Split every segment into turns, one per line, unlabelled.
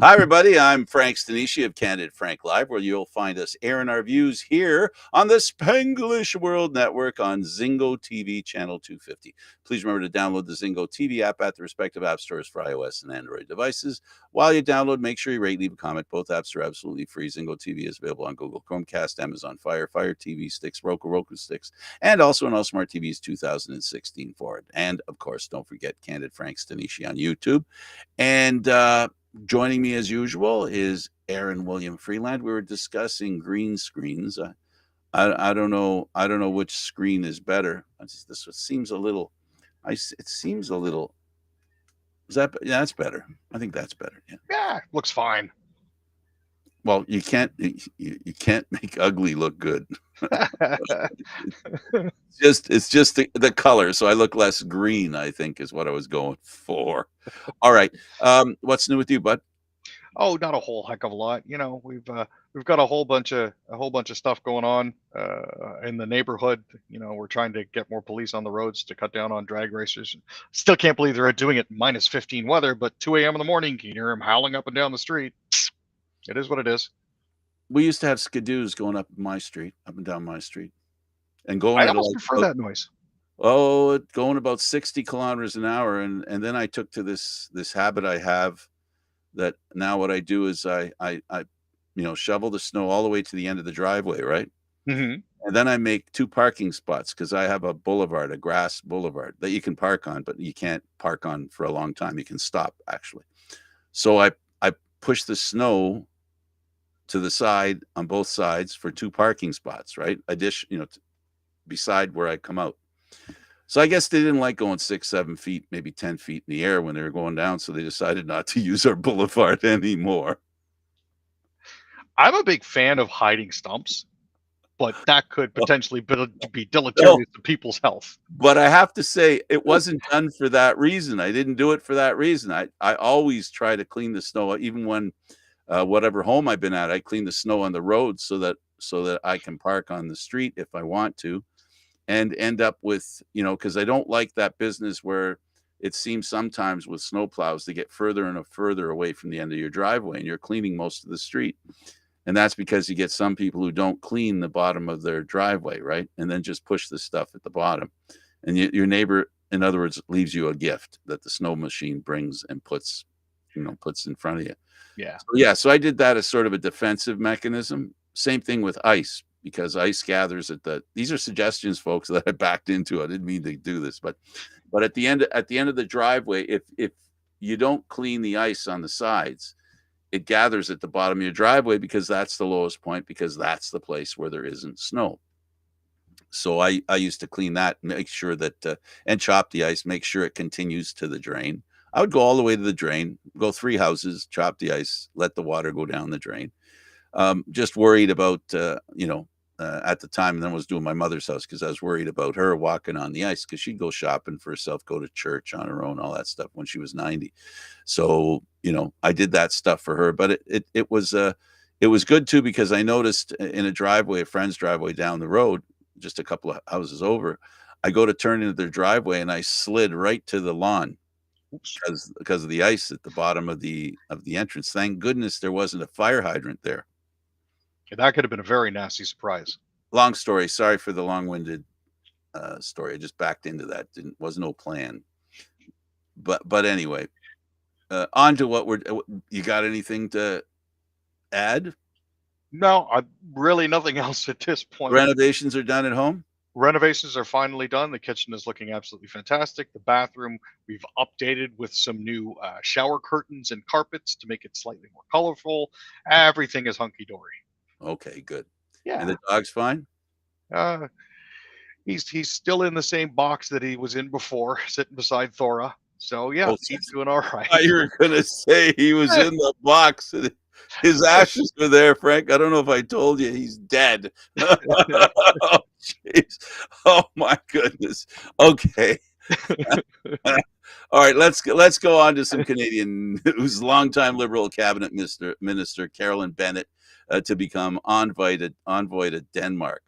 Hi, everybody. I'm Frank Stanisci of Candid Frank Live, where you'll find us airing our views here on the Spanglish World Network on Zingo TV Channel 250. Please remember to download the Zingo TV app at the respective app stores for iOS and Android devices. While you download, make sure you rate, leave a comment. Both apps are absolutely free. Zingo TV is available on Google Chromecast, Amazon Fire, Fire TV sticks, Roku sticks, and also on all smart TVs 2016 forward. And of course, don't forget Candid Frank Stanisci on YouTube. And joining me as usual is Aaron William Freeland. We were discussing green screens. I don't know. I don't know which screen is better. This seems a little. It seems a little. Is that? Yeah, that's better. I think that's better. Yeah.
Yeah, looks fine.
Well, you can't make ugly look good. It's just the color, so I look less green, I think, is what I was going for. All right. What's new with you, bud?
Oh, not a whole heck of a lot. We've got a whole bunch of stuff going on in the neighborhood. We're trying to get more police on the roads to cut down on drag racers. Still can't believe they're doing it minus 15 weather, but 2 a.m. in the morning, you can hear them howling up and down the street. It is what it is.
We used to have skidoos going up my street, up and down my street, and going
I
at
almost
like
prefer that noise.
going about 60 kilometers an hour, and then I took to this habit I have that now what I do is I shovel the snow all the way to the end of the driveway, right?
Mm-hmm.
And then I make two parking spots because I have a boulevard, a grass boulevard that you can park on, but you can't park on for a long time. You can stop actually. So I push the snow to the side on both sides for two parking spots, right? Beside where I come out. So I guess they didn't like going 6, 7 feet, maybe 10 feet in the air when they were going down. So they decided not to use our boulevard anymore.
I'm a big fan of hiding stumps, but that could potentially be deleterious to people's health.
But I have to say, it wasn't done for that reason. I didn't do it for that reason. I always try to clean the snow, even when whatever home I've been at, I clean the snow on the road so that I can park on the street if I want to, and end up with, because I don't like that business where it seems sometimes with snow plows they get further and further away from the end of your driveway, and you're cleaning most of the street. And that's because you get some people who don't clean the bottom of their driveway, right? And then just push the stuff at the bottom. And your neighbor, in other words, leaves you a gift that the snow machine brings and puts in front of you.
Yeah.
So I did that as sort of a defensive mechanism. Same thing with ice, because ice gathers these are suggestions, folks, that I backed into. I didn't mean to do this, but at the end of the driveway, if you don't clean the ice on the sides, it gathers at the bottom of your driveway because that's the lowest point, because that's the place where there isn't snow. So I used to clean that, make sure that and chop the ice, make sure it continues to the drain. I would go all the way to the drain, go 3 houses, chop the ice, let the water go down the drain. Just worried about, at the time, and then I was doing my mother's house because I was worried about her walking on the ice because she'd go shopping for herself, go to church on her own, all that stuff when she was 90. So, I did that stuff for her, but it was good too, because I noticed in a friend's driveway down the road, just a couple of houses over, I go to turn into their driveway and I slid right to the lawn because of the ice at the bottom of the entrance. Thank goodness there wasn't a fire hydrant there.
That could have been a very nasty surprise.
Long story. Sorry for the long-winded story. I just backed into that. Was no plan. But anyway, on to you got anything to add?
No, really nothing else at this point.
Renovations are done at home?
Renovations are finally done. The kitchen is looking absolutely fantastic. The bathroom we've updated with some new shower curtains and carpets to make it slightly more colorful. Everything is hunky-dory.
Okay, good.
Yeah.
And the dog's fine?
He's still in the same box that he was in before, sitting beside Thora. So yeah, he's doing all right.
You were gonna say he was in the box. His ashes were there, Frank. I don't know if I told you he's dead. Oh, jeez. Oh my goodness. Okay. All right, let's go on to some Canadian news. Longtime Liberal cabinet minister Carolyn Bennett to become envoy to Denmark.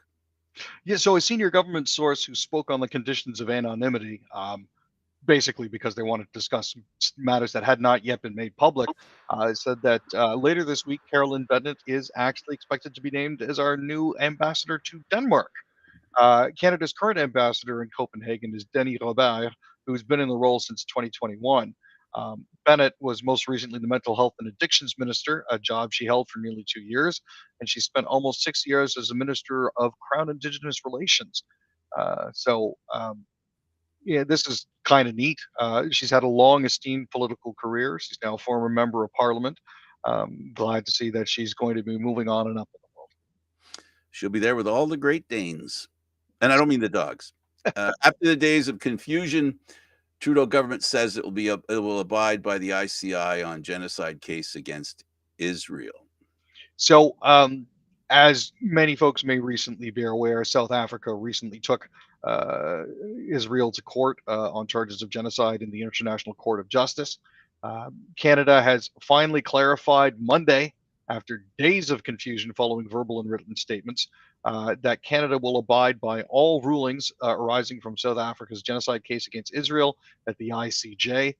Yeah, so a senior government source who spoke on the conditions of anonymity basically because they wanted to discuss matters that had not yet been made public. Said that later this week, Carolyn Bennett is actually expected to be named as our new ambassador to Denmark. Canada's current ambassador in Copenhagen is Denis Robert, who's been in the role since 2021. Bennett was most recently the mental health and addictions minister, a job she held for nearly 2 years, and she spent almost 6 years as a minister of Crown Indigenous Relations. Yeah, this is kind of neat. She's had a long, esteemed political career. She's now a former member of parliament. Glad to see that she's going to be moving on and up in the world.
She'll be there with all the Great Danes. And I don't mean the dogs. After the days of confusion, Trudeau government says it will abide by the ICI on genocide case against Israel.
So, as many folks may recently be aware, South Africa recently took Israel to court on charges of genocide in the International Court of Justice. Canada has finally clarified Monday, after days of confusion following verbal and written statements, that Canada will abide by all rulings arising from South Africa's genocide case against Israel at the ICJ.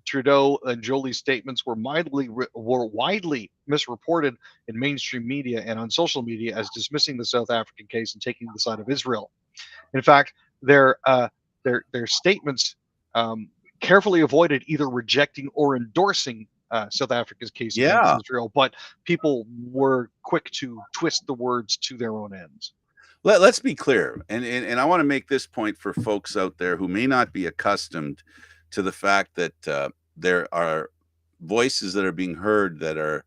Trudeau and Jolie's statements were widely misreported in mainstream media and on social media as dismissing the South African case and taking the side of Israel. In fact, their statements carefully avoided either rejecting or endorsing South Africa's case against Israel, but people were quick to twist the words to their own ends.
Let's be clear, and I want to make this point for folks out there who may not be accustomed to the fact that there are voices that are being heard that are,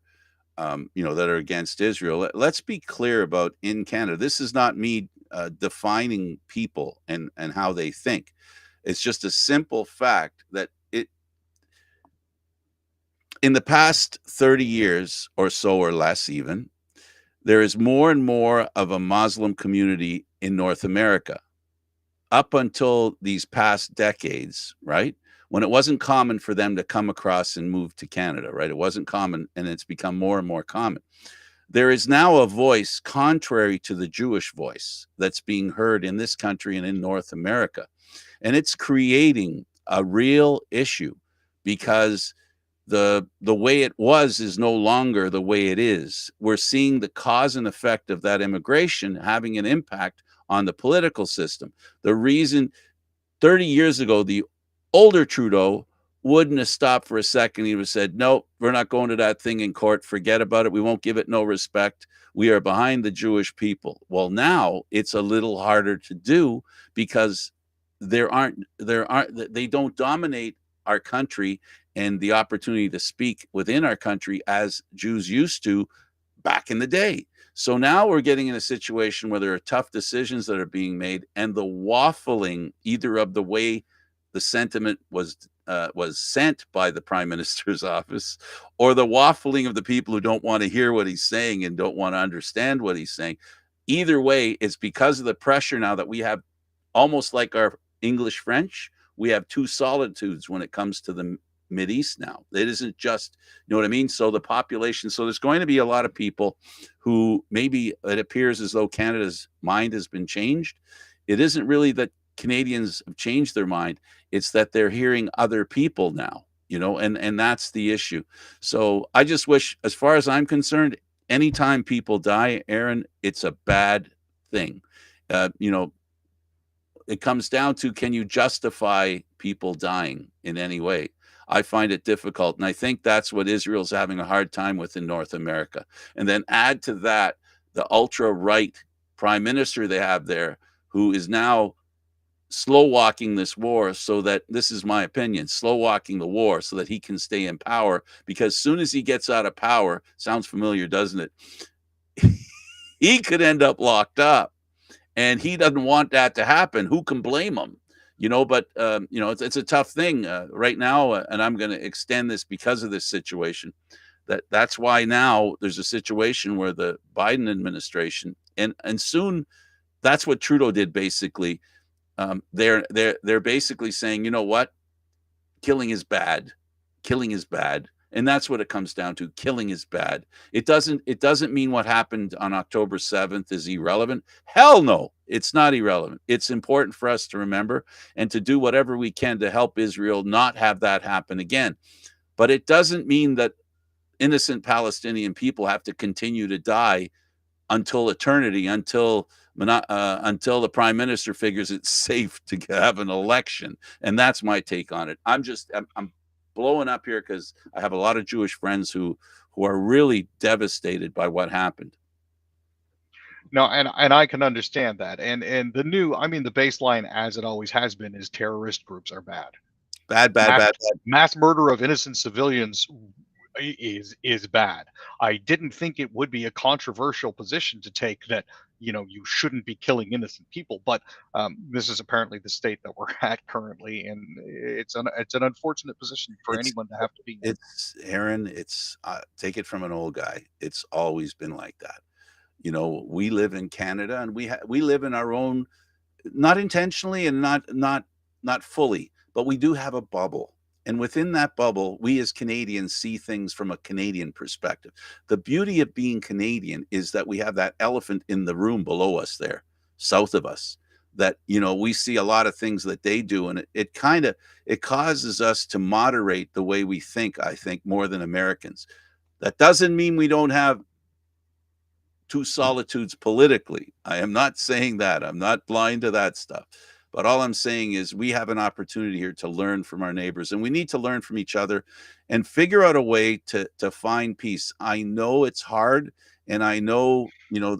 that are against Israel. Let's be clear about in Canada. This is not me defining people and how they think. It's just a simple fact that in the past 30 years or so or less even, there is more and more of a Muslim community in North America. Up until these past decades, right? When it wasn't common for them to come across and move to Canada, right? It wasn't common, and it's become more and more common. There is now a voice contrary to the Jewish voice that's being heard in this country and in North America. And it's creating a real issue because the way it was is no longer the way it is. We're seeing the cause and effect of that immigration having an impact on the political system. The reason 30 years ago, the older Trudeau wouldn't have stopped for a second. He would have said, no, we're not going to that thing in court. Forget about it. We won't give it no respect. We are behind the Jewish people. Well, now it's a little harder to do because they don't dominate our country and the opportunity to speak within our country as Jews used to back in the day. So now we're getting in a situation where there are tough decisions that are being made, and the waffling either of the way the sentiment was sent by the Prime Minister's office, or the waffling of the people who don't want to hear what he's saying and don't want to understand what he's saying. Either way, it's because of the pressure now that we have, almost like our English French, we have two solitudes when it comes to the Mideast now. It isn't just, you know what I mean? So the population, so there's going to be a lot of people who maybe it appears as though Canada's mind has been changed. It isn't really that Canadians have changed their mind. It's that they're hearing other people now, and that's the issue. So I just wish, as far as I'm concerned, anytime people die, Aaron, it's a bad thing. It comes down to, can you justify people dying in any way? I find it difficult. And I think that's what Israel's having a hard time with in North America. And then add to that the ultra-right prime minister they have there, who is now slow walking this war so that, this is my opinion, slow walking the war so that he can stay in power. Because as soon as he gets out of power, sounds familiar, doesn't it? He could end up locked up. And he doesn't want that to happen. Who can blame him? But it's a tough thing right now, and I'm going to extend this because of this situation. That's why now there's a situation where the Biden administration and soon, that's what Trudeau did basically. They're basically saying, you know what, killing is bad. Killing is bad. And that's what it comes down to. Killing is bad. It doesn't mean what happened on October 7th is irrelevant. Hell no, it's not irrelevant. It's important for us to remember and to do whatever we can to help Israel not have that happen again. But it doesn't mean that innocent Palestinian people have to continue to die until eternity, until the prime minister figures it's safe to have an election. And that's my take on it. I'm blowing up here because I have a lot of Jewish friends who are really devastated by what happened.
No, and I can understand that. And the new, I mean, the baseline, as it always has been, is terrorist groups are bad.
Bad, bad,
Mass
bad, bad.
mass murder of innocent civilians is bad. I didn't think it would be a controversial position to take, that you shouldn't be killing innocent people, but this is apparently the state that we're at currently, and it's an unfortunate position for
It's
anyone to have to be in.
it's Aaron. It's take it from an old guy. It's always been like that. We live in Canada, and we live in our own, not intentionally and not fully, but we do have a bubble. And within that bubble, we as Canadians see things from a Canadian perspective. The beauty of being Canadian is that we have that elephant in the room below us there, south of us, that we see a lot of things that they do, and it causes us to moderate the way we think, I think, more than Americans. That doesn't mean we don't have two solitudes politically. I am not saying that. I'm not blind to that stuff. But all I'm saying is we have an opportunity here to learn from our neighbors, and we need to learn from each other and figure out a way to find peace. I know it's hard, and I know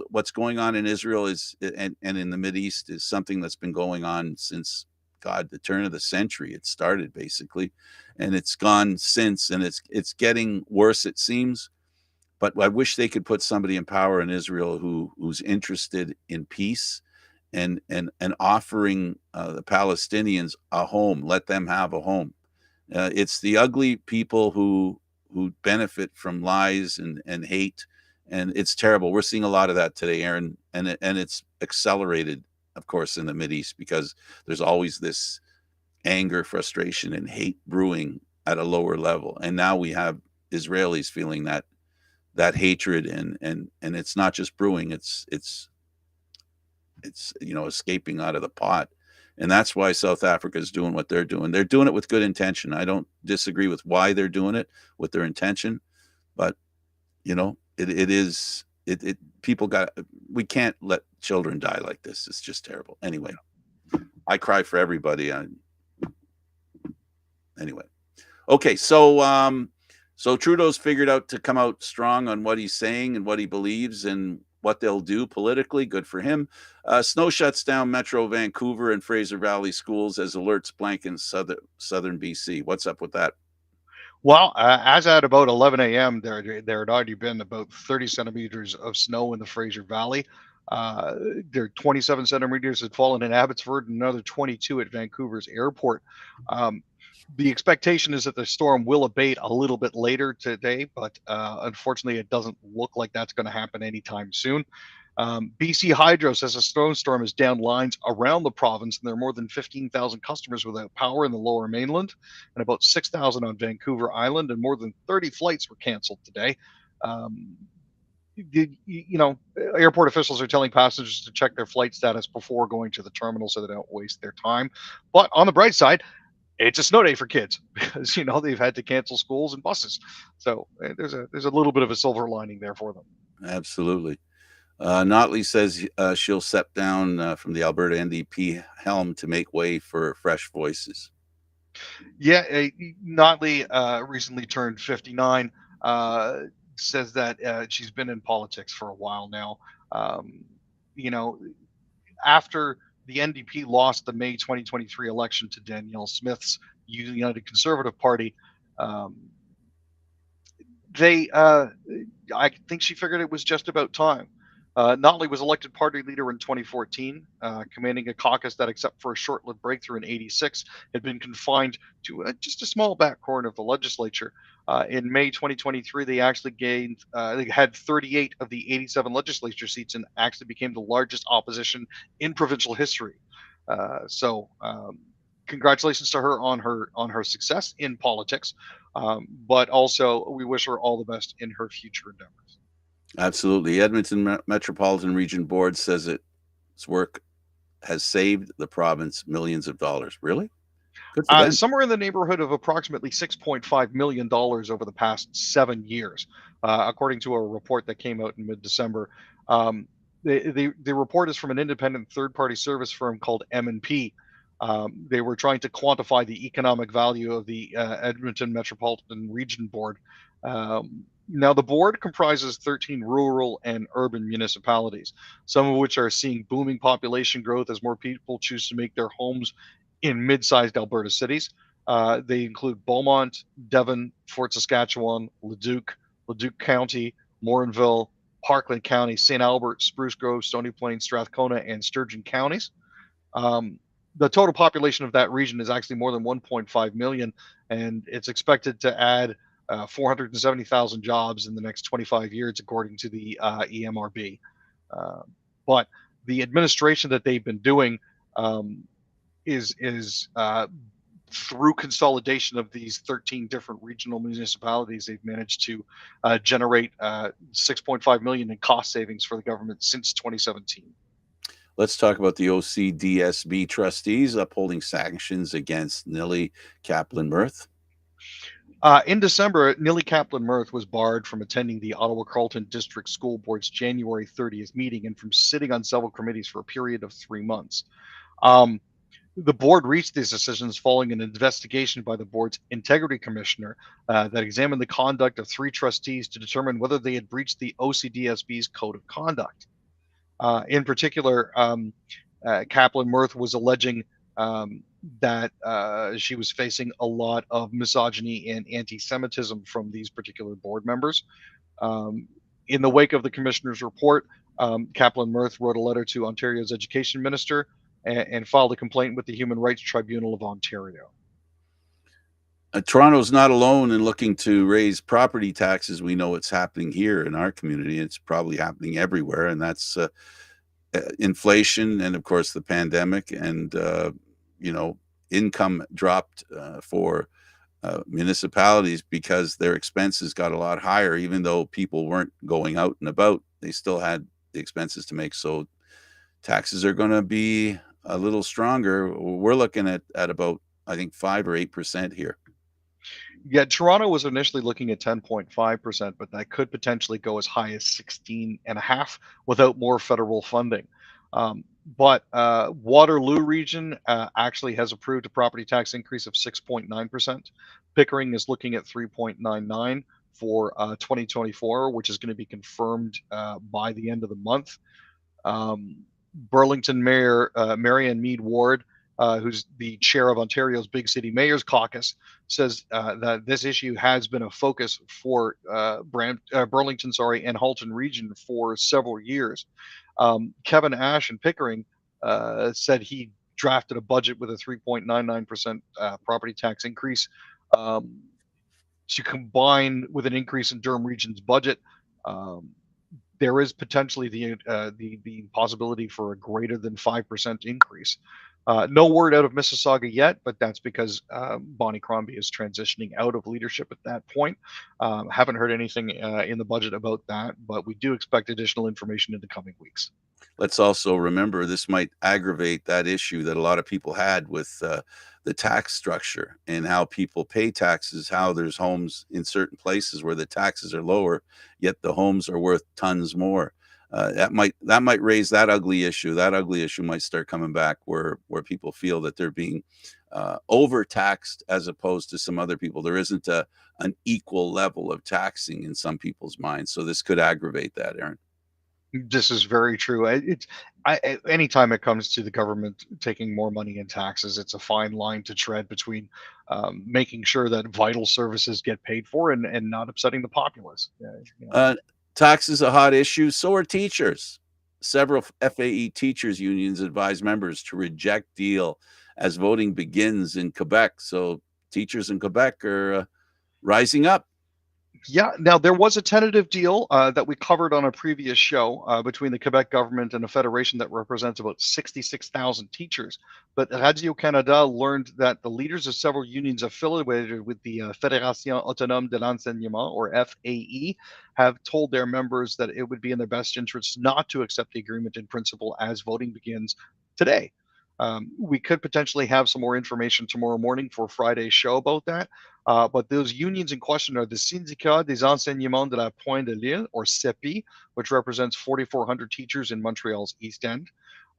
what's going on in Israel and in the Mid East is something that's been going on since, God, the turn of the century. It started basically, and it's gone since, and it's getting worse, it seems. But I wish they could put somebody in power in Israel who's interested in peace and offering the Palestinians a home. Let them have a home. It's the ugly people who benefit from lies and hate, and it's terrible. We're seeing a lot of that today, Aaron, and it's accelerated, of course, in the Mideast, because there's always this anger, frustration, and hate brewing at a lower level, and now we have Israelis feeling that hatred, and it's not just brewing, it's escaping out of the pot. And that's why South Africa is doing what they're doing. They're doing it with good intention. I don't disagree with why they're doing it, with their intention, but it is it people got we can't let children die like this. It's just terrible. Anyway, I cry for everybody. Anyway, okay, so Trudeau's figured out to come out strong on what he's saying and what he believes and what they'll do politically. Good for him. Snow shuts down Metro Vancouver and Fraser Valley schools as alerts blanket southern BC. What's up with that?
Well, as at about 11 a.m., there had already been about 30 centimeters of snow in the Fraser Valley. There 27 centimeters had fallen in Abbotsford, and another 22 at Vancouver's airport. The expectation is that the storm will abate a little bit later today, but unfortunately, it doesn't look like that's going to happen anytime soon. BC Hydro says a snowstorm is down lines around the province, and there are more than 15,000 customers without power in the lower mainland, and about 6,000 on Vancouver Island, and more than 30 flights were canceled today. Airport officials are telling passengers to check their flight status before going to the terminal so they don't waste their time. But on the bright side, it's a snow day for kids because they've had to cancel schools and buses. So there's a little bit of a silver lining there for them.
Absolutely. Notley says she'll step down from the Alberta NDP helm to make way for fresh voices.
Yeah, Notley recently turned 59. Says that she's been in politics for a while now. After the NDP lost the May 2023 election to Danielle Smith's United Conservative Party, I think she figured it was just about time. Notley was elected party leader in 2014, commanding a caucus that, except for a short-lived breakthrough in '86, had been confined to just a small back corner of the legislature. In May 2023, they actually they had 38 of the 87 legislature seats and actually became the largest opposition in provincial history. congratulations to her on her success in politics, but also we wish her all the best in her future endeavors.
Absolutely. Edmonton Metropolitan Region Board says its work has saved the province millions of dollars. Really? Good for them.
Somewhere in the neighborhood of approximately $6.5 million over the past 7 years, according to a report that came out in mid-December. Um, the report is from an independent third-party service firm called M&P. They were trying to quantify the economic value of the Edmonton Metropolitan Region Board. Now, the board comprises 13 rural and urban municipalities, some of which are seeing booming population growth as more people choose to make their homes in mid-sized Alberta cities. They include Beaumont, Devon, Fort Saskatchewan, Leduc County, Morinville, Parkland County, St. Albert, Spruce Grove, Stony Plain, Strathcona, and Sturgeon counties. The total population of that region is actually more than 1.5 million, and it's expected to add 470,000 jobs in the next 25 years, according to the EMRB. But the administration that they've been doing is through consolidation of these 13 different regional municipalities, they've managed to generate 6.5 million in cost savings for the government since 2017.
Let's talk about the OCDSB trustees upholding sanctions against Nili Kaplan-Myrth.
In December, Nili Kaplan-Myrth was barred from attending the Ottawa Carleton District School Board's January 30th meeting and from sitting on several committees for a period of 3 months. The board reached these decisions following an investigation by the board's integrity commissioner that examined the conduct of 3 trustees to determine whether they had breached the OCDSB's code of conduct. In particular, Kaplan-Myrth was alleging that she was facing a lot of misogyny and anti-Semitism from these particular board members. In the wake of the commissioner's report, Kaplan-Myrth wrote a letter to Ontario's education minister and filed a complaint with the Human Rights Tribunal of Ontario.
Toronto's not alone in looking to raise property taxes. We know it's happening here in our community. It's probably happening everywhere, and that's inflation and, of course, the pandemic. And, income dropped for municipalities because their expenses got a lot higher. Even though people weren't going out and about, they still had the expenses to make. So taxes are going to be a little stronger. We're looking at about, I think, 5 or 8% here.
Yeah, Toronto was initially looking at 10.5%, but that could potentially go as high as 16.5 without more federal funding. But Waterloo region actually has approved a property tax increase of 6.9%. Pickering is looking at 3.99 for 2024, which is going to be confirmed by the end of the month. Burlington Mayor Marianne Mead Ward, who's the chair of Ontario's Big City Mayors Caucus, says that this issue has been a focus for Burlington, and Halton region for several years. Kevin Ash in Pickering said he drafted a budget with a 3.99% property tax increase to combine with an increase in Durham region's budget. There is potentially the possibility for a greater than 5% increase. No word out of Mississauga yet, but that's because Bonnie Crombie is transitioning out of leadership at that point. Haven't heard anything in the budget about that, but we do expect additional information in the coming weeks.
Let's also remember this might aggravate that issue that a lot of people had with the tax structure and how people pay taxes, how there's homes in certain places where the taxes are lower, yet the homes are worth tons more. That might raise that ugly issue. That ugly issue might start coming back where people feel that they're being overtaxed as opposed to some other people. There isn't an equal level of taxing in some people's minds. So this could aggravate that, Aaron.
This is very true. Anytime it comes to the government taking more money in taxes, it's a fine line to tread between making sure that vital services get paid for and not upsetting the populace.
Tax is a hot issue. So are teachers. Several FAE teachers unions advise members to reject deal as voting begins in Quebec. So teachers in Quebec are rising up.
Yeah, now there was a tentative deal that we covered on a previous show between the Quebec government and a federation that represents about 66,000 teachers. But Radio Canada learned that the leaders of several unions affiliated with the Fédération Autonome de l'Enseignement, or FAE, have told their members that it would be in their best interests not to accept the agreement in principle as voting begins today. We could potentially have some more information tomorrow morning for Friday's show about that. But those unions in question are the Syndicat des Enseignements de la Pointe de l'Île, or CEPI, which represents 4,400 teachers in Montreal's East End,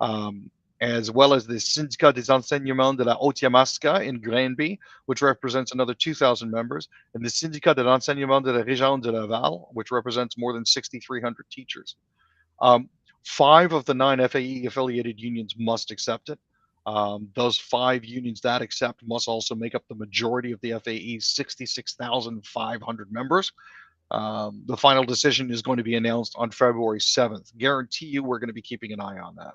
um, as well as the Syndicat des Enseignements de la Haute-Yamaska in Granby, which represents another 2,000 members, and the Syndicat de l'Enseignement de la Région de Laval, which represents more than 6,300 teachers. Um, 5 of the 9 FAE affiliated unions must accept it. Those 5 unions that accept must also make up the majority of the FAE's 66,500 members. The final decision is going to be announced on February 7th. Guarantee you we're going to be keeping an eye on that.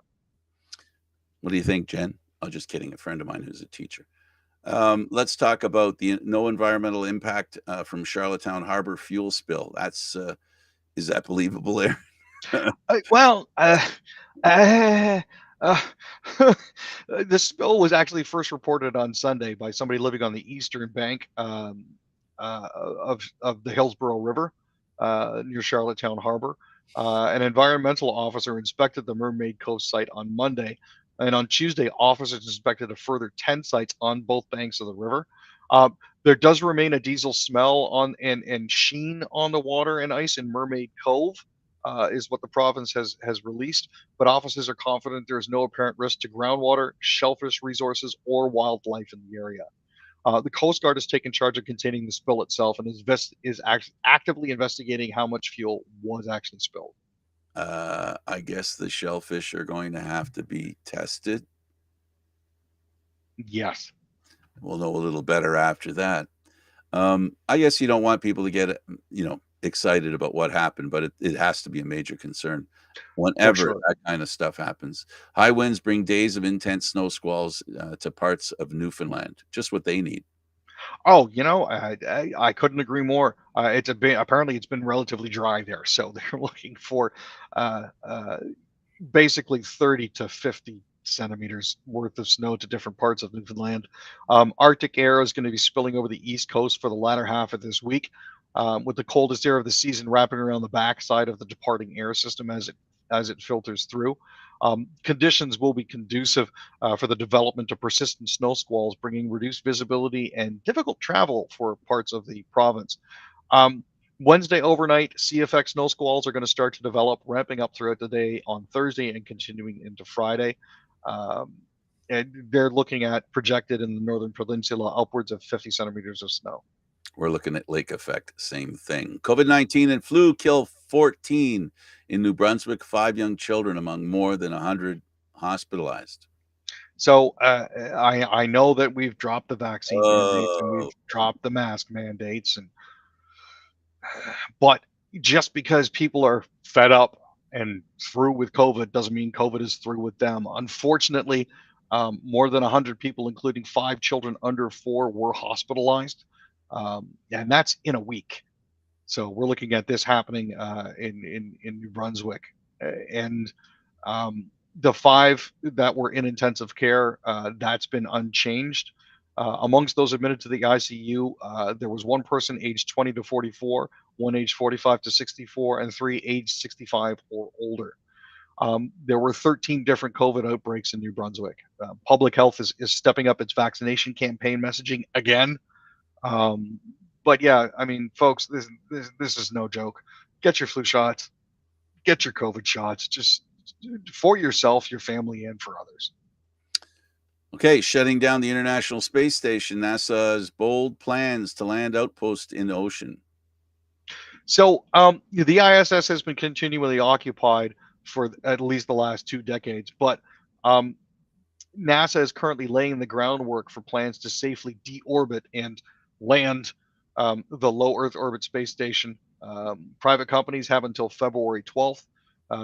What do you think, Jen? Oh, just kidding. A friend of mine who's a teacher. Let's talk about the no environmental impact from Charlottetown Harbor fuel spill. That's is that believable there?
Well, uh, uh, the spill was actually first reported on Sunday by somebody living on the eastern bank of the Hillsborough River near Charlottetown Harbor. An environmental officer inspected the Mermaid Cove site on Monday, and on Tuesday, officers inspected a further 10 sites on both banks of the river. There does remain a diesel smell on and sheen on the water and ice in Mermaid Cove. Is what the province has released, but officers are confident there is no apparent risk to groundwater, shellfish resources, or wildlife in the area. The Coast Guard has taken charge of containing the spill itself and is actively investigating how much fuel was actually spilled.
I guess the shellfish are going to have to be tested.
Yes.
We'll know a little better after that. I guess you don't want people to get, excited about what happened, but it has to be a major concern
For
whenever
sure.
that kind of stuff happens. High winds bring days of intense snow squalls to parts of Newfoundland. Just what they need.
Oh, I couldn't agree more. Apparently it's been relatively dry there, so they're looking for uh, uh, basically 30 to 50 centimeters worth of snow to different parts of Newfoundland. Arctic air is going to be spilling over the east coast for the latter half of this week, with the coldest air of the season wrapping around the backside of the departing air system as it filters through. Conditions will be conducive for the development of persistent snow squalls, bringing reduced visibility and difficult travel for parts of the province. Um, Wednesday overnight, CFX snow squalls are going to start to develop, ramping up throughout the day on Thursday and continuing into Friday. Um, and they're looking at projected in the northern peninsula upwards of 50 centimeters of snow.
We're looking at lake effect, same thing. COVID-19 and flu kill 14 in New Brunswick, 5 young children among more than 100 hospitalized.
So I know that we've dropped the vaccine mandates and we've
Oh,
dropped the mask mandates, but just because people are fed up and through with COVID doesn't mean COVID is through with them. Unfortunately, more than 100 people, including 5 children under 4, were hospitalized, and that's in a week. So we're looking at this happening in New Brunswick, and the 5 that were in intensive care, that's been unchanged. Amongst those admitted to the ICU, there was 1 person aged 20 to 44, 1 aged 45 to 64, and 3 aged 65 or older. There were 13 different COVID outbreaks in New Brunswick. Public health is stepping up its vaccination campaign messaging again. Um, but yeah, I mean, folks, this is no joke. Get your flu shots, get your COVID shots, just for yourself, your family, and for others.
okay. Shutting down the International Space Station. NASA's bold plans to land outposts in the ocean.
So the ISS has been continually occupied for at least the last 2 decades, but um, NASA is currently laying the groundwork for plans to safely deorbit and land the low Earth orbit space station. Private companies have until February 12th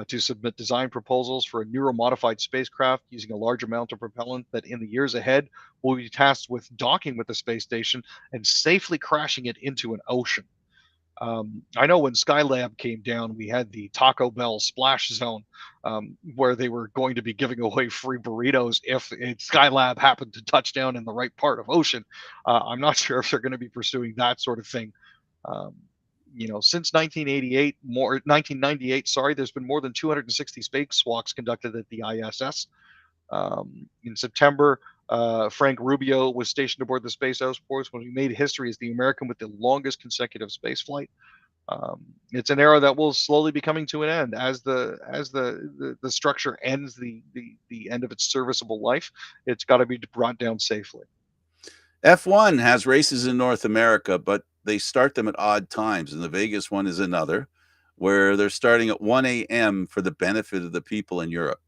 to submit design proposals for a neuromodified spacecraft using a large amount of propellant that in the years ahead will be tasked with docking with the space station and safely crashing it into an ocean. I know when Skylab came down, we had the Taco Bell splash zone, where they were going to be giving away free burritos if Skylab happened to touch down in the right part of ocean. I'm not sure if they're going to be pursuing that sort of thing. Um, since 1988, 1998, sorry, there's been more than 260 spacewalks conducted at the ISS. In September, Frank Rubio was stationed aboard the Space Force when we made history as the American with the longest consecutive space flight. It's an era that will slowly be coming to an end as the structure ends the end of its serviceable life. It's got to be brought down safely.
F1 has races in North America, but they start them at odd times, and the Vegas one is another, where they're starting at 1 a.m. for the benefit of the people in Europe,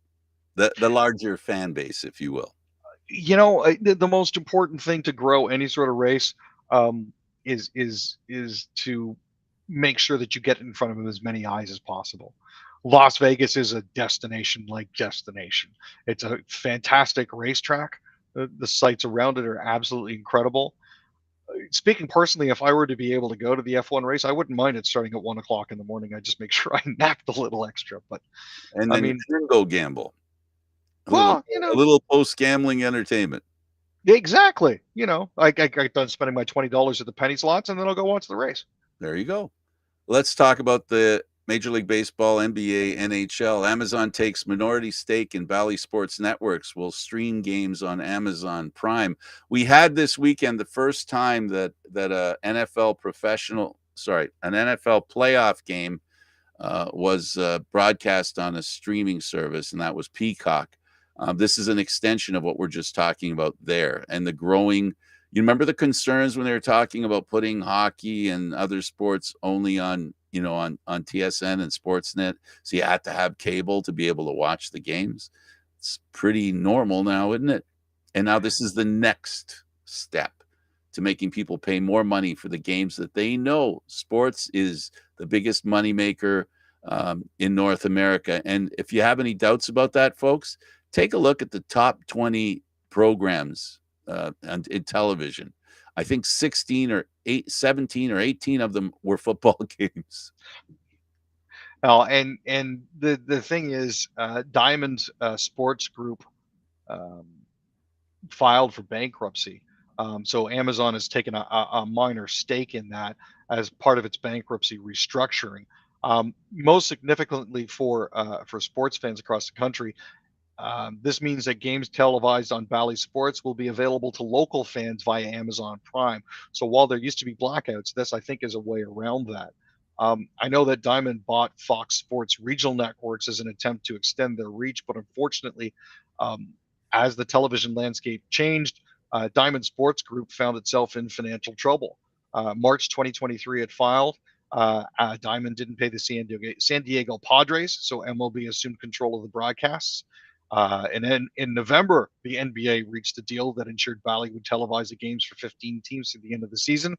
the larger fan base, if you will.
The most important thing to grow any sort of race, is to make sure that you get in front of as many eyes as possible. Las Vegas is a destination like destination. It's a fantastic racetrack. The sites around it are absolutely incredible. Speaking personally, if I were to be able to go to the F1 race, I wouldn't mind it starting at 1 o'clock in the morning. I just make sure I napped a little extra. But
And
I
then you
mean,
can go gamble.
well,
A little post-gambling entertainment.
exactly. I got done spending my $20 at the penny slots, and then I'll go watch the race.
There you go. Let's talk about the Major League Baseball, NBA, NHL. Amazon takes minority stake in Bally Sports Networks. Will stream games on Amazon Prime. We had this weekend the first time that an NFL playoff game was broadcast on a streaming service, and that was Peacock. This is an extension of what we're just talking about there, and the growing. You remember the concerns when they were talking about putting hockey and other sports only on TSN and Sportsnet, so you had to have cable to be able to watch the games. It's pretty normal now, isn't it? And now this is the next step to making people pay more money for the games that they know. Sports is the biggest moneymaker in North America. And if you have any doubts about that, folks, take a look at the top 20 programs in television. I think 17 or 18 of them were football games.
And the thing is, Diamond Sports Group um, filed for bankruptcy. So Amazon has taken a minor stake in that as part of its bankruptcy restructuring. Most significantly for sports fans across the country, this means that games televised on Bally Sports will be available to local fans via Amazon Prime. So while there used to be blackouts, this I think is a way around that. I know that Diamond bought Fox Sports regional networks as an attempt to extend their reach, but unfortunately, um, as the television landscape changed, Diamond Sports Group found itself in financial trouble. March 2023, it filed. Diamond didn't pay the San Diego Padres, so MLB assumed control of the broadcasts. And then in November, the NBA reached a deal that ensured Bally would televise the games for 15 teams through the end of the season.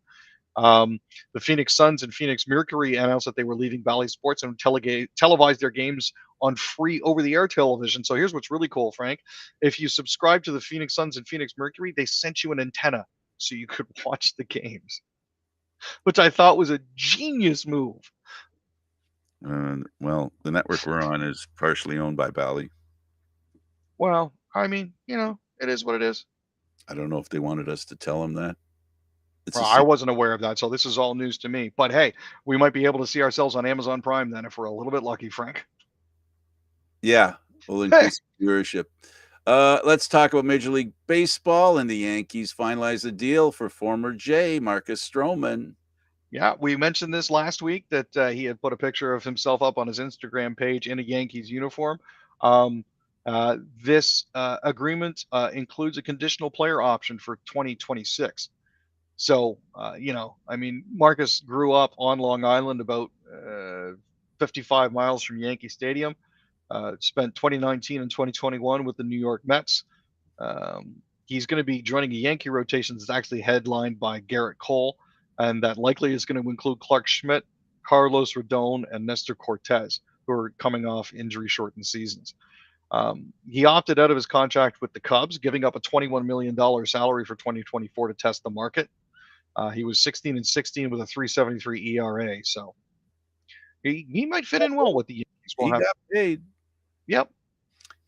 The Phoenix Suns and Phoenix Mercury announced that they were leaving Bally Sports and televise their games on free over-the-air television. So here's what's really cool, Frank. If you subscribe to the Phoenix Suns and Phoenix Mercury, they sent you an antenna so you could watch the games, which I thought was a genius move.
Well, the network we're on is partially owned by Bally.
Well, I mean, it is what it is.
I don't know if they wanted us to tell them that.
Well, I wasn't aware of that, so this is all news to me. But hey, we might be able to see ourselves on Amazon Prime then if we're a little bit lucky, Frank.
Yeah, we'll increase viewership. Let's talk about Major League Baseball, and the Yankees finalized a deal for former Jay, Marcus Stroman.
Yeah, we mentioned this last week that he had put a picture of himself up on his Instagram page in a Yankees uniform. Um, this agreement includes a conditional player option for 2026. So, I mean, Marcus grew up on Long Island, about 55 miles from Yankee Stadium. Spent 2019 and 2021 with the New York Mets. He's going to be joining a Yankee rotation that's actually headlined by Garrett Cole, and that likely is going to include Clark Schmidt, Carlos Rodon, and Nestor Cortez, who are coming off injury-shortened seasons. He opted out of his contract with the Cubs, giving up a $21 million salary for 2024 to test the market. He was 16-16 with a 3.73 ERA. So he might fit in well with the Yankees. We'll
He
have.
got paid.
Yep.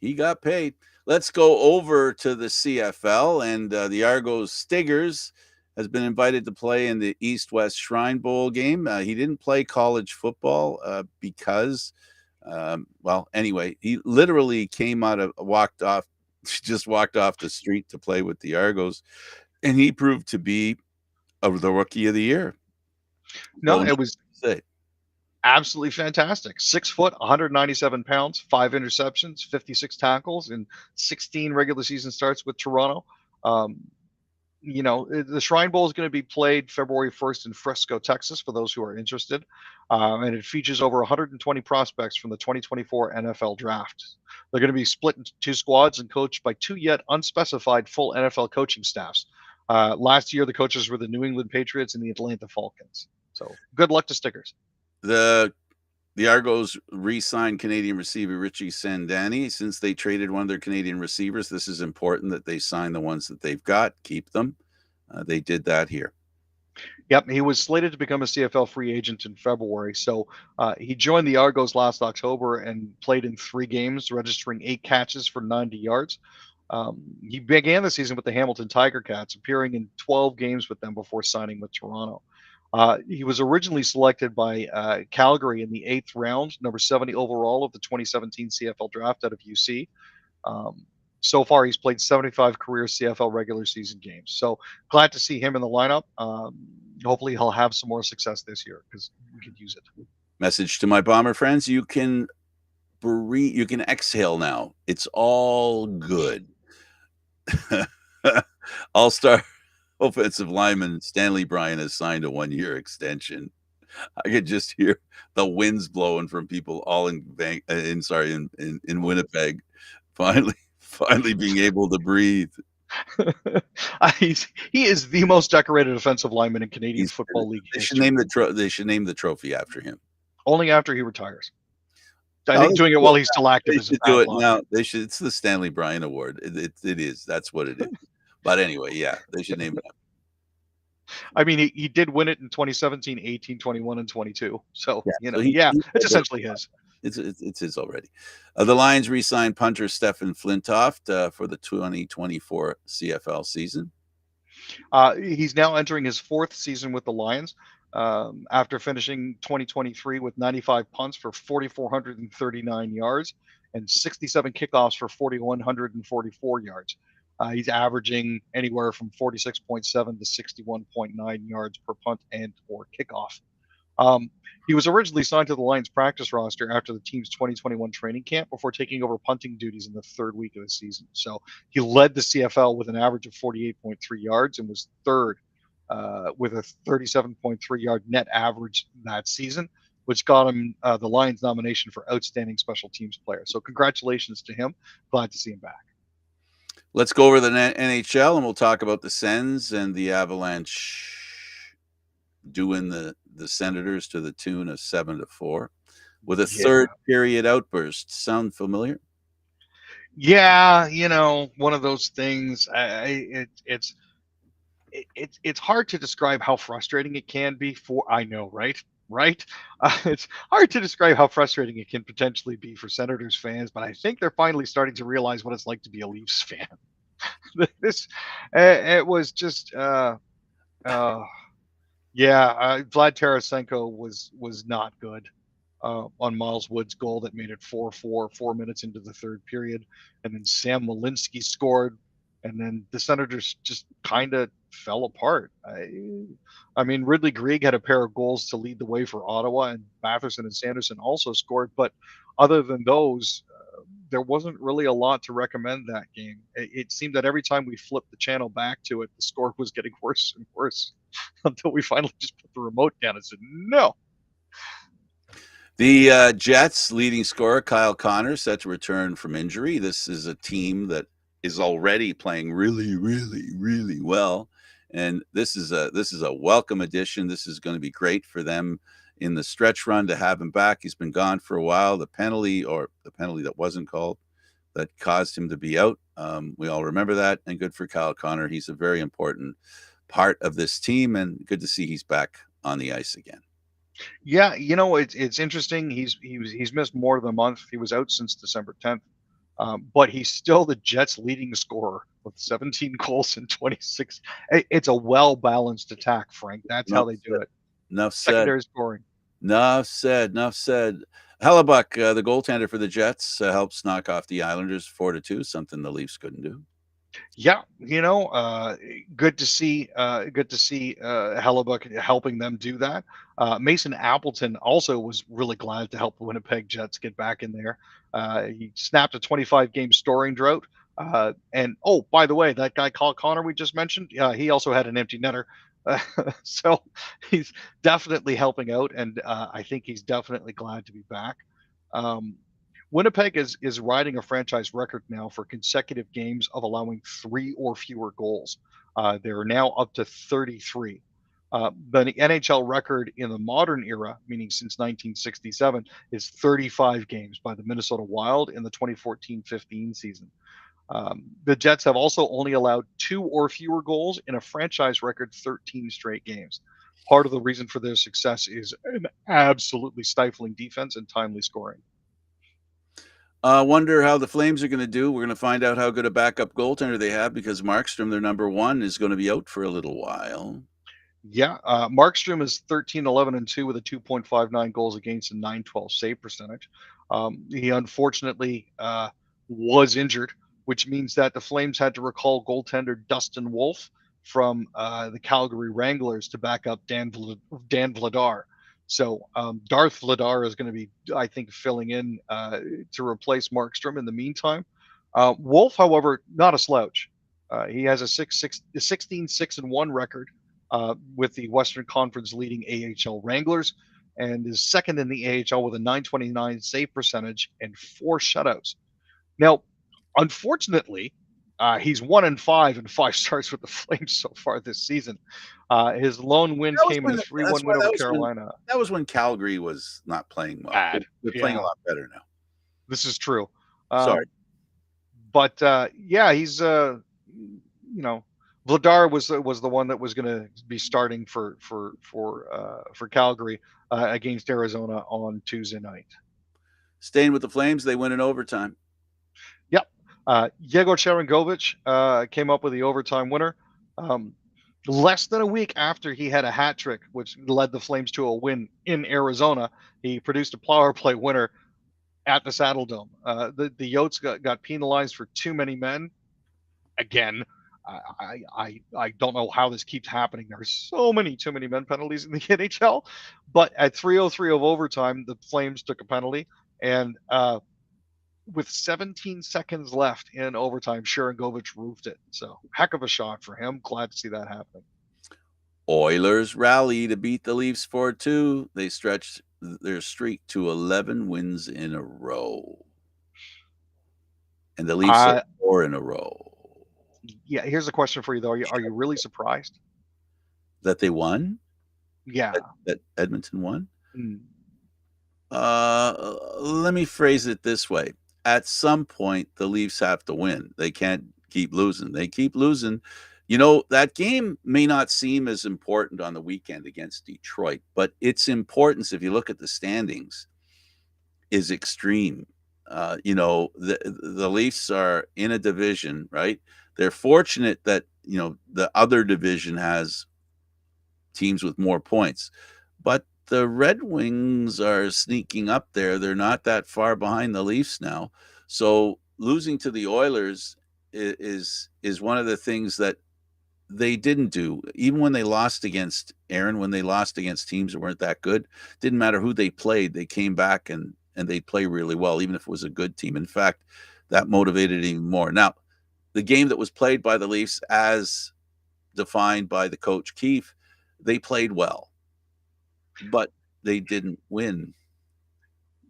He got paid. Let's go over to the CFL, and the Argos Stiggers has been invited to play in the East-West Shrine Bowl game. He didn't play college football because, well, anyway, he literally just walked off the street to play with the Argos, and he proved to be the rookie of the year.
No, it was absolutely fantastic. 6 foot, 197 pounds, 5 interceptions, 56 tackles, and 16 regular season starts with Toronto. The Shrine Bowl is going to be played February 1st in Frisco, Texas, for those who are interested. And it features over 120 prospects from the 2024 NFL Draft. They're going to be split into 2 squads and coached by 2 yet unspecified full NFL coaching staffs. Last year, the coaches were the New England Patriots and the Atlanta Falcons. So good luck to Stickers.
The Argos re-signed Canadian receiver Richie Sandani. Since they traded one of their Canadian receivers, this is important that they sign the ones that they've got, keep them. They did that here.
Yep, he was slated to become a CFL free agent in February. So he joined the Argos last October and played in 3 games, registering 8 catches for 90 yards. He began the season with the Hamilton Tiger Cats, appearing in 12 games with them before signing with Toronto. He was originally selected by Calgary in the 8th round, number 70 overall of the 2017 CFL draft out of UC. So far, he's played 75 career CFL regular season games. So glad to see him in the lineup. Hopefully, he'll have some more success this year because we could use it.
Message to my Bomber friends: you can breathe, you can exhale now. It's all good. All-star offensive lineman Stanley Bryan has signed a 1-year extension. I could just hear the winds blowing from people all in Winnipeg. Finally being able to breathe.
He is the most decorated offensive lineman in Canadian Football League history.
They should name the trophy after him.
Only after he retires. I think doing it while he's still active is a bad luck.
Now. It's the Stanley Bryan Award. It is. That's what it is. But anyway, yeah, they should name it.
I mean, he did win it in 2017, 18, 21, and 22. So, it's essentially his.
It's his already. The Lions re-signed punter Stefan Flintoft for the 2024 CFL season.
He's now entering his 4th season with the Lions after finishing 2023 with 95 punts for 4,439 yards and 67 kickoffs for 4,144 yards. He's averaging anywhere from 46.7 to 61.9 yards per punt and or kickoff. He was originally signed to the Lions practice roster after the team's 2021 training camp before taking over punting duties in the 3rd week of the season. So he led the CFL with an average of 48.3 yards and was 3rd with a 37.3 yard net average that season, which got him the Lions nomination for Outstanding Special Teams Player. So congratulations to him. Glad to see him back.
Let's go over the NHL, and we'll talk about the Sens and the Avalanche doing the Senators to the tune of 7-4 with a 3rd period outburst. Sound familiar?
Yeah, one of those things. It's hard to describe how frustrating it can be I know, right? It's hard to describe how frustrating it can potentially be for Senators fans, but I think they're finally starting to realize what it's like to be a Leafs fan. It was just Vlad Tarasenko was not good on Miles Wood's goal that made it 4-4 4 minutes into the 3rd period, and then Sam Malinsky scored, and then the Senators just kind of fell apart. I mean, Ridley Greig had a pair of goals to lead the way for Ottawa, and Batherson and Sanderson also scored, but other than those, there wasn't really a lot to recommend that game. It seemed that every time we flipped the channel back to it, the score was getting worse and worse until we finally just put the remote down and said, no.
The Jets leading scorer, Kyle Connor, set to return from injury. This is a team that is already playing really, really, really well. And this is a welcome addition. This is going to be great for them in the stretch run to have him back. He's been gone for a while. The penalty that wasn't called that caused him to be out. We all remember that. And good for Kyle Connor. He's a very important part of this team, and good to see he's back on the ice again.
Yeah, it's interesting. He's missed more than a month. He was out since December 10th, but he's still the Jets' leading scorer with 17 goals and 26. It's a well balanced attack, Frank. That's how
Enough
they do
said.
it.
Enough said.
Secondary scoring.
Enough said. Enough said. Hellebuck, the goaltender for the Jets, helps knock off the Islanders 4-2, something the Leafs couldn't do.
Yeah, good to see. Hellebuck helping them do that. Mason Appleton also was really glad to help the Winnipeg Jets get back in there. He snapped a 25-game scoring drought. And oh, by the way, that guy Kyle Connor we just mentioned, he also had an empty netter. So he's definitely helping out, and I think he's definitely glad to be back. Um, Winnipeg is riding a franchise record now for consecutive games of allowing 3 or fewer goals. They're now up to 33. The NHL record in the modern era, meaning since 1967, is 35 games by the Minnesota Wild in the 2014-15 season. The Jets have also only allowed 2 or fewer goals in a franchise record 13 straight games. Part of the reason for their success is an absolutely stifling defense and timely scoring.
Wonder how the Flames are going to do. We're going to find out how good a backup goaltender they have because Markstrom, their number one, is going to be out for a little while.
Yeah, Markstrom is 13-11-2 with a 2.59 goals against and 912 save percentage. He unfortunately was injured, which means that the Flames had to recall goaltender Dustin Wolf from the Calgary Wranglers to back up Dan Vladar. So Darth Vladar is going to be, I think, filling in to replace Markstrom in the meantime. Wolf, however, not a slouch. He has a 16-6-1 record with the Western Conference leading AHL Wranglers, and is second in the AHL with a 929 save percentage and 4 shutouts. Now, unfortunately, he's 1-5 and 5 starts with the Flames so far this season. His lone win came in a 3-1 win over Carolina.
That was when Calgary was not playing well.
Bad.
They're playing a lot better now.
This is true.
Sorry.
But yeah, he's Vladar was the one that was going to be starting for Calgary against Arizona on Tuesday night.
Staying with the Flames, they win in overtime.
Yep. Yegor Sharangovich came up with the overtime winner. Less than a week after he had a hat trick, which led the Flames to a win in Arizona, he produced a power play winner at the Saddle Dome. The Yotes got penalized for too many men. Again, I don't know how this keeps happening. There's too many men penalties in the NHL. But at 3:03 of overtime, the Flames took a penalty, and with 17 seconds left in overtime, Sharangovich roofed it. So heck of a shot for him. Glad to see that happening.
Oilers rally to beat the Leafs 4-2. They stretched their streak to 11 wins in a row. And the Leafs are 4 in a row.
Yeah, here's a question for you, though. Are you really surprised
that they won?
Yeah.
That Edmonton won? Let me phrase it this way. At some point, the Leafs have to win. They can't keep losing. They keep losing. That game may not seem as important on the weekend against Detroit, but its importance, if you look at the standings, is extreme. The Leafs are in a division, right? They're fortunate that, the other division has teams with more points, but the Red Wings are sneaking up there. They're not that far behind the Leafs now. So losing to the Oilers is one of the things that they didn't do. Even when they lost against when they lost against teams that weren't that good, didn't matter who they played. They came back and they play really well, even if it was a good team. In fact, that motivated even more. Now, the game that was played by the Leafs, as defined by the coach Keefe, they played well, but they didn't win.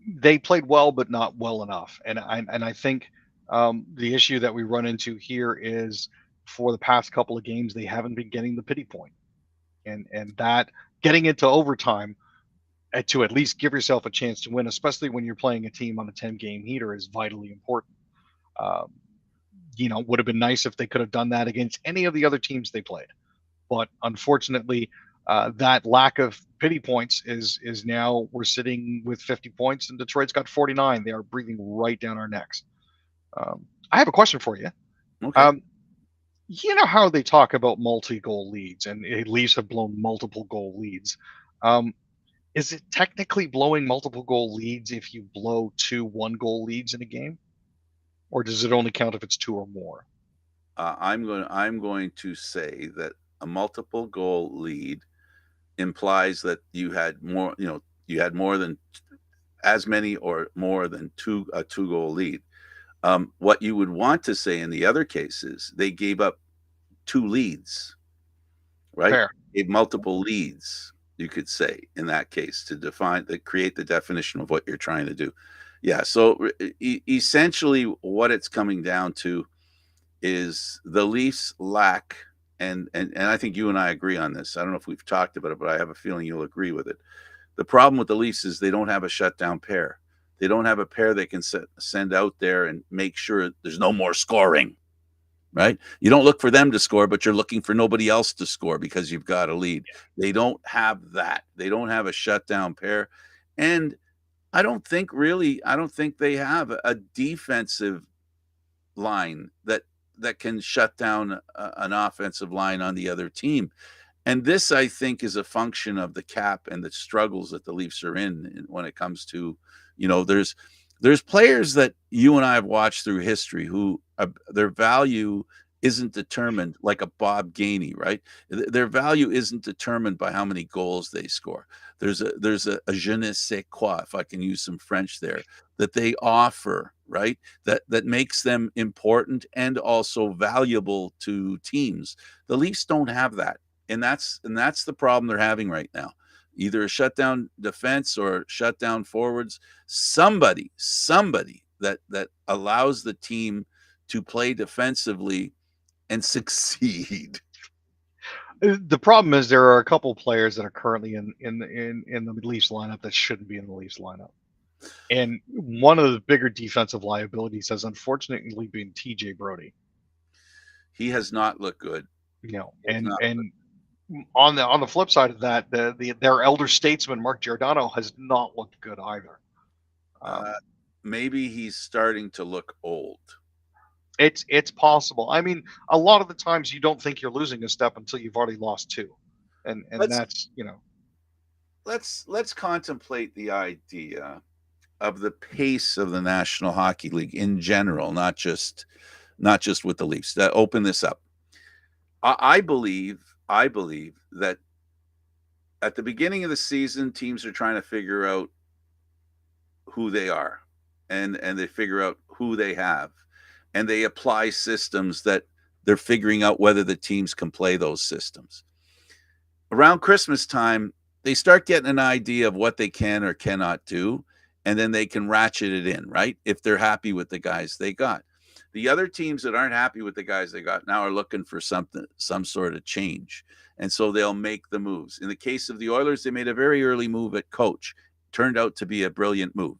They played well, but not well enough. And I think the issue that we run into here is for the past couple of games, they haven't been getting the pity point. And that getting into overtime to at least give yourself a chance to win, especially when you're playing a team on a 10-game heater, is vitally important. Would have been nice if they could have done that against any of the other teams they played. But unfortunately, that lack of pity points is now we're sitting with 50 points and Detroit's got 49. They are breathing right down our necks. I have a question for you.
Okay.
Um, you know how they talk about multi-goal leads and Leafs have blown multiple goal leads. Um, is it technically blowing multiple goal leads if you blow two one-goal leads in a game, or does it only count if it's two or more?
I'm going to say that a multiple goal lead implies that you had more, you had more than as many or more than a two goal lead. What you would want to say in the other cases, they gave up two leads, right?
Fair.
Gave multiple leads, you could say in that case to create the definition of what you're trying to do. Yeah. So essentially, what it's coming down to is the Leafs lack, and I think you and I agree on this. I don't know if we've talked about it, but I have a feeling you'll agree with it. The problem with the Leafs is they don't have a shutdown pair. They don't have a pair they can send out there and make sure there's no more scoring, right? You don't look for them to score, but you're looking for nobody else to score because you've got a lead. They don't have that. They don't have a shutdown pair. And I don't think they have a defensive line that can shut down an offensive line on the other team. And this, I think, is a function of the cap and the struggles that the Leafs are in when it comes to, there's players that you and I have watched through history who their value isn't determined like a Bob Gainey, right? Their value isn't determined by how many goals they score. There's a je ne sais quoi, if I can use some French there, that they offer, right? That makes them important and also valuable to teams. The Leafs don't have that, and that's the problem they're having right now. Either a shutdown defense or shutdown forwards. Somebody that allows the team to play defensively and succeed.
The problem is there are a couple players that are currently in the Leafs lineup that shouldn't be in the Leafs lineup. And one of the bigger defensive liabilities has unfortunately been TJ Brody.
He has not looked good.
And on the flip side of that, their elder statesman Mark Giordano has not looked good either.
Uh, Maybe he's starting to look old.
It's possible. I mean, a lot of the times you don't think you're losing a step until you've already lost two, and
Let's
that's
let's contemplate the idea of the pace of the National Hockey League in general, not just with the Leafs. That open this up. I believe that at the beginning of the season, teams are trying to figure out who they are, and they figure out who they have, and they apply systems that they're figuring out whether the teams can play those systems. Around Christmas time, they start getting an idea of what they can or cannot do, and then they can ratchet it in, right? If they're happy with the guys they got. The other teams that aren't happy with the guys they got now are looking for some sort of change. And so they'll make the moves. In the case of the Oilers, they made a very early move at coach. Turned out to be a brilliant move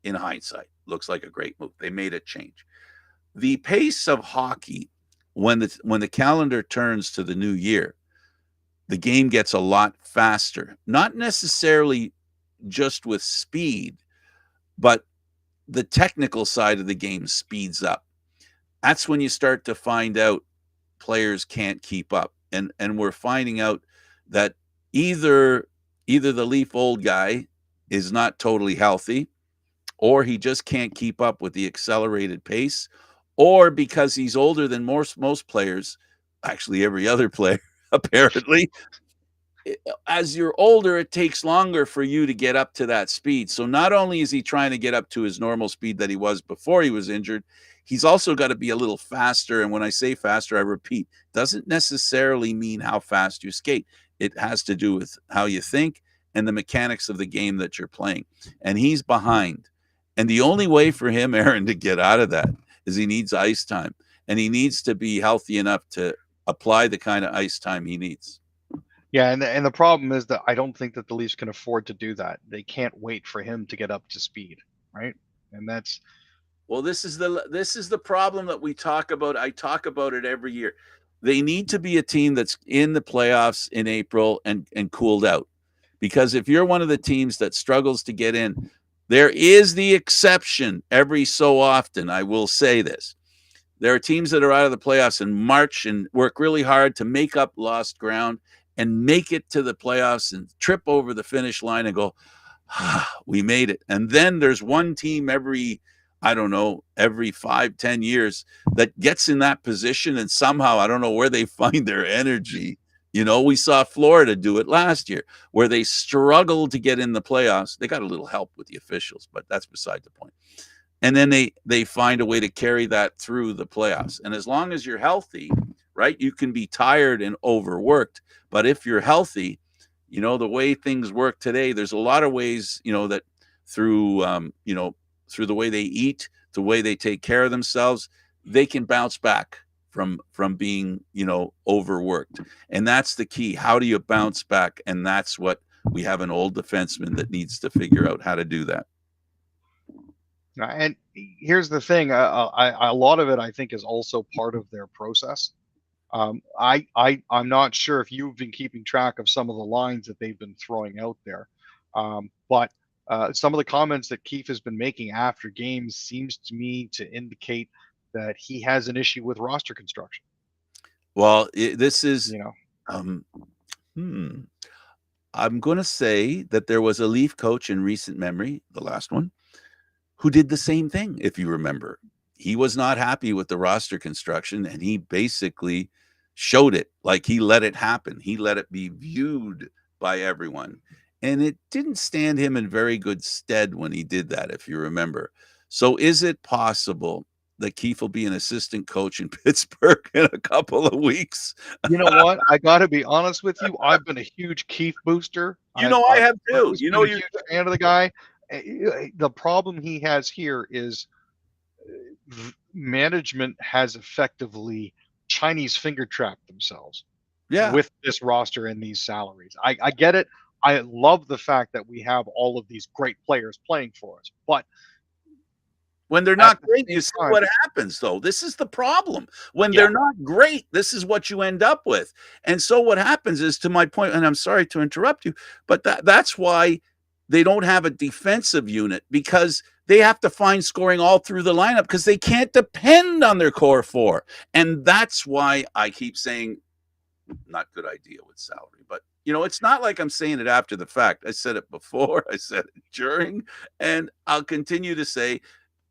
in hindsight. Looks like a great move. They made a change. The pace of hockey, when the calendar turns to the new year, the game gets a lot faster. Not necessarily just with speed, but the technical side of the game speeds up. That's when you start to find out players can't keep up. And we're finding out that either the Leaf old guy is not totally healthy, or he just can't keep up with the accelerated pace, or because he's older than most players, actually every other player apparently, as you're older, it takes longer for you to get up to that speed. So not only is he trying to get up to his normal speed that he was before he was injured, he's also got to be a little faster. And when I say faster, I repeat, doesn't necessarily mean how fast you skate. It has to do with how you think and the mechanics of the game that you're playing. And he's behind. And the only way for him, Aaron, to get out of that is he needs ice time. And he needs to be healthy enough to apply the kind of ice time he needs.
yeah. And the problem is that I don't think that the Leafs can afford to do that. They can't wait for him to get up to speed, right? And
Well, this is the problem that we talk about. I talk about it every year. They need to be a team that's in the playoffs in April and cooled out. Because if you're one of the teams that struggles to get in, there is the exception every so often. I will say this. There are teams that are out of the playoffs and march and work really hard to make up lost ground and make it to the playoffs and trip over the finish line and go, we made it. And then there's one team every, I don't know, every 5, 10 years that gets in that position. And somehow, I don't know where they find their energy. You know, we saw Florida do it last year where they struggled to get in the playoffs. They got a little help with the officials, but that's beside the point. And then they find a way to carry that through the playoffs. And as long as you're healthy, right, you can be tired and overworked. But if you're healthy, you know, the way things work today, there's a lot of ways, you know, that through, through the way they eat, the way they take care of themselves, they can bounce back from being, you know, overworked. And that's the key. How do you bounce back? And that's what we have an old defenseman that needs to figure out how to do that.
And here's the thing: a lot of it, I think, is also part of their process. I'm not sure if you've been keeping track of some of the lines that they've been throwing out there, but some of the comments that Keefe has been making after games seems to me to indicate that he has an issue with roster construction.
Well, this is,
You know,
um, I'm going to say that there was a Leaf coach in recent memory, the last one, who did the same thing, if you remember. He was not happy with the roster construction, and he basically showed it. Like, he let it happen. He let it be viewed by everyone. And it didn't stand him in very good stead when he did that, if you remember. So is it possible that Keefe will be an assistant coach in Pittsburgh in a couple of weeks?
you know what? I got to be honest with you. I've been a huge Keefe booster.
You know, I have too.
Always
You
been
know,
a
you're
huge fan of the guy. The problem he has here is management has effectively Chinese finger trapped themselves
yeah.
with this roster and these salaries. I get it. I love the fact that we have all of these great players playing for us, but
When they're
at
not
the
great,
same
you see
time,
what happens, though. This is the problem. When
yeah,
they're not great, this is what you end up with. And so what happens is, to my point, and I'm sorry to interrupt you, but that's why they don't have a defensive unit, because they have to find scoring all through the lineup because they can't depend on their core four. And that's why I keep saying not good idea with salary. But, you know, it's not like I'm saying it after the fact. I said it before, I said it during, and I'll continue to say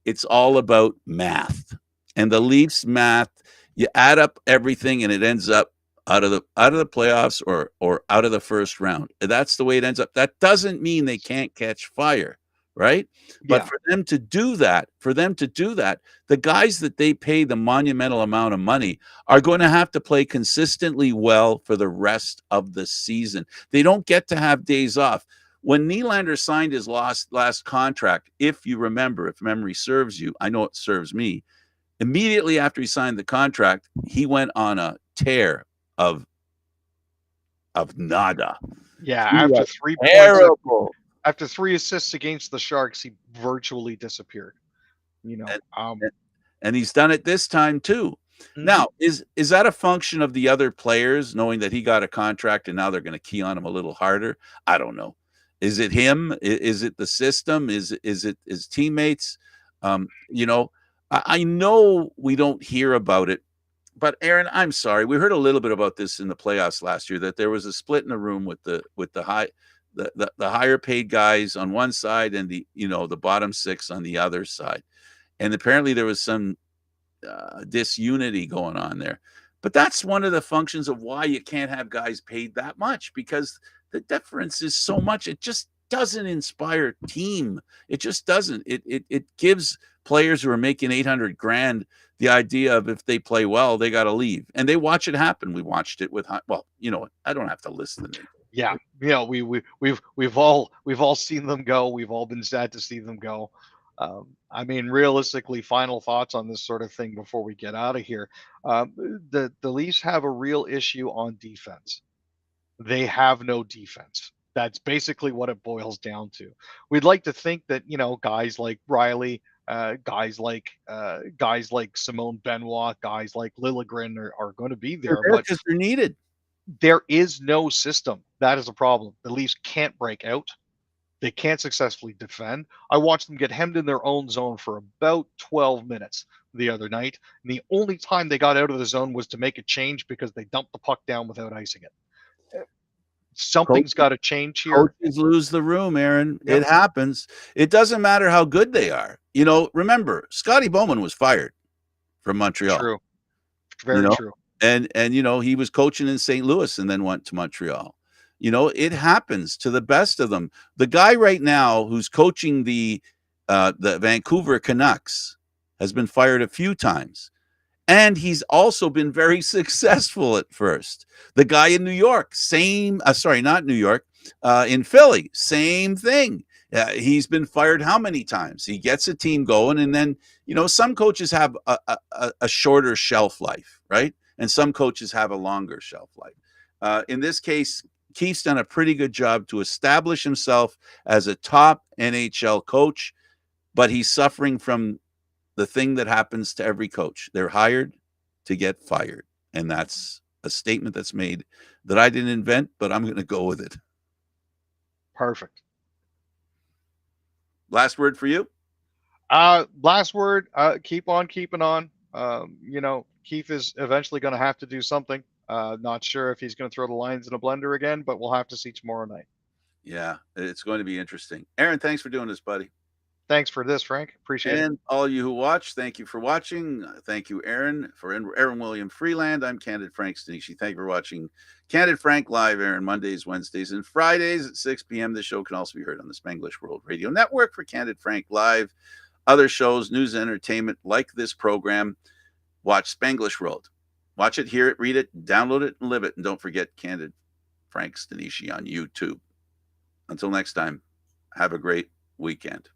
it's all about math. And the Leafs math, you add up everything and it ends up out of the playoffs or out of the first round. That's the way it ends up. That doesn't mean they can't catch fire, right? But
yeah,
for them to do that, the guys that they pay the monumental amount of money are going to have to play consistently well for the rest of the season. They don't get to have days off. When Nylander signed his last contract, if you remember, if memory serves you, I know it serves me, immediately after he signed the contract, he went on a tear of nada.
yeah.
He
After
was
3 points,
terrible.
after 3 assists against the Sharks, he virtually disappeared.
And, and he's done it this time too.
Mhm.
Now, is that a function of the other players knowing that he got a contract and now they're going to key on him a little harder? I don't know. Is it him? Is it the system? Is it his teammates? You know, I know we don't hear about it, but Aaron, I'm sorry. We heard a little bit about this in the playoffs last year, that there was a split in the room with the higher paid guys on one side and the bottom six on the other side. And apparently there was some disunity going on there. But that's one of the functions of why you can't have guys paid that much, because the difference is so much. It just doesn't inspire team. It just doesn't. It gives players who are making 800 grand the idea of, if they play well, they got to leave, and they watch it happen. We watched it with, well, you know, I don't have to list the name.
Yeah, we've all seen them go. We've all been sad to see them go. I mean, realistically, final thoughts on this sort of thing before we get out of here. The Leafs have a real issue on defense. They have no defense. That's basically what it boils down to. We'd like to think that guys like Riley Guys like Simone Benoit, guys like Lilligren are going to be
They're
there,
there
but
because they're needed.
there is no system. That is a problem. The Leafs can't break out. They can't successfully defend. I watched them get hemmed in their own zone for about 12 minutes the other night. And the only time they got out of the zone was to make a change because they dumped the puck down without icing it. Something's
Coaches
got to change here.
coaches lose the room, Aaron.
Yep.
It happens. It doesn't matter how good they are. Remember, Scotty Bowman was fired from Montreal,
True.
you
Very
know,
true.
and he was coaching in St. Louis and then went to Montreal. It happens to the best of them. The guy right now who's coaching the Vancouver Canucks has been fired a few times. And he's also been very successful at first. The guy in New York, not New York, in Philly, same thing. He's been fired how many times? He gets a team going, and then some coaches have a shorter shelf life, right? And some coaches have a longer shelf life. In this case, Keith's done a pretty good job to establish himself as a top NHL coach, but he's suffering from the thing that happens to every coach. They're hired to get fired. And that's a statement that's made that I didn't invent, but I'm going to go with it.
Perfect.
Last word for you?
Last word, keep on keeping on. Keith is eventually going to have to do something. Not sure if he's going to throw the lines in a blender again, but we'll have to see tomorrow night.
Yeah, it's going to be interesting. Aaron, thanks for doing this, buddy.
Thanks for this, Frank. Appreciate it.
And all you who watch, thank you for watching. Thank you, Aaron. For Aaron William Freeland, I'm Candid Frank Stanisci. Thank you for watching Candid Frank Live, Aaron, Mondays, Wednesdays, and Fridays at 6 p.m. The show can also be heard on the Spanglish World Radio Network for Candid Frank Live. Other shows, news and entertainment like this program, watch Spanglish World. Watch it, hear it, read it, download it, and live it. And don't forget Candid Frank Stanisci on YouTube. Until next time, have a great weekend.